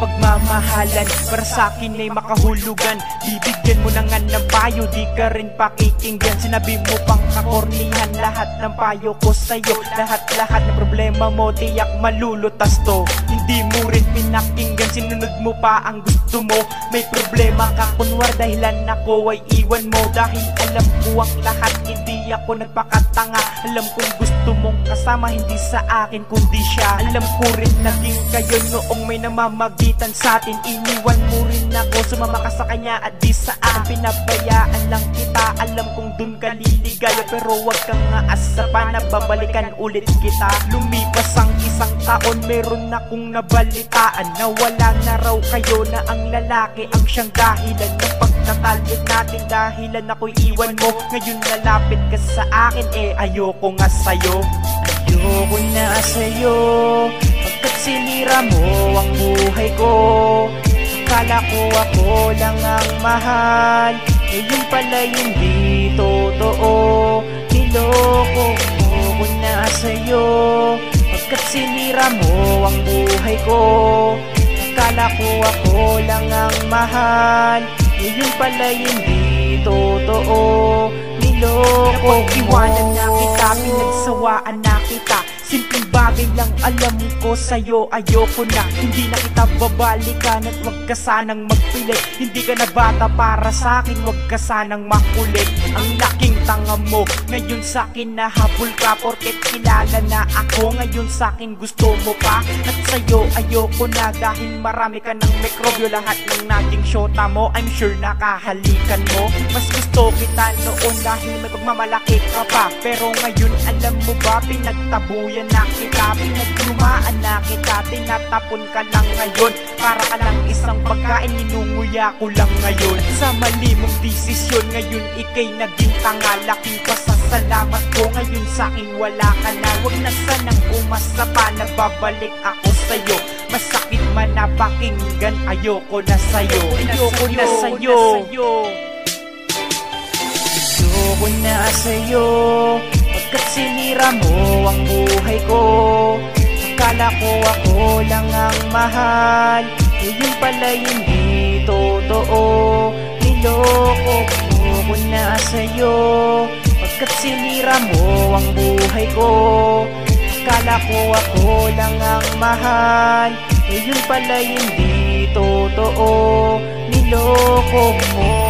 pagmamahalan. Para sa'kin ay makahulugan. Bibigyan mo na nga ng payo, di ka rin pakikinggan. Sinabi mo pang kakornihan, lahat ng payo ko sa'yo. Lahat ng problema mo, tiyak malulutas to. Hindi mo rin pinakinggan, sinunod mo pa ang gusto mo. May problema ka kunwar dahilan ako ay iwan mo. Dahil alam ko ang lahat, hindi ako nagpakatanga. Alam kong gusto mong kasama, hindi sa akin kundi siya. Alam ko rin naging kayo noong may namamagitan sa atin. Iniwan mo rin ako, sumama ka sa kanya at di sa akin. Pinabayaan lang kita, alam kong dun ka liligaya. Pero wag kang aasa pa na babalikan ulit kita. Lumipas ang isang taon, meron akong nabalitaan na wala na raw kayo, na ang lalaki ang siyang dahilan ng pagtatalik natin. Dahilan ako'y iwan mo, ngayon lalapit ka sa akin, ayoko nga sa'yo. Ayoko na sa'yo, pagkat sinira mo ang buhay ko. Akala ko ako lang ang mahal, ngayon pala hindi totoo. Niloko ko na sa'yo, pagkat sinira mo ang buhay ko. Akala ko ako lang ang mahal, ngayon pala hindi totoo. Niloko iwanan na kita, pinagsawaan na kita. Simpleng bagay lang alam ko sa'yo, ayoko na. Hindi na kita babalikan at wag ka sanang magpilit. Hindi ka na bata para sa'kin, wag ka sanang makulit. Ang laking tanga mo, ngayon sa'kin nahabol ka. Porket kilala na ako, ngayon sa'kin gusto mo pa. At sa'yo ayoko na dahil marami ka ng mikrobyo. Lahat ng naging syota mo, I'm sure nakahalikan mo. Mas gusto kita noon dahil may pagmamalaki ka pa. Pero ngayon alam mo ba, pinagtabuyan na kita, pinaglumaan na kita. Tinatapon ka lang ngayon, para ka lang isang pagkain, ninunguya ko lang ngayon. At sa mali mong desisyon, ngayon ikay naging tanga. Laking pasasalamat ko, ngayon sa'kin wala ka na. Huwag na sanang umasa pa, nagbabalik ako sa'yo. Masakit man na pakinggan, ayoko na sa'yo. Ayoko na sa'yo, ayoko na sa'yo, pagkat sinira mo ang buhay ko. Akala ko ako lang ang mahal, ngayon pala hindi totoo. Niloko ko na sa'yo, pagkat sinira mo ang buhay ko. Akala ko ako lang ang mahal, ngayon pala hindi totoo. Niloko mo.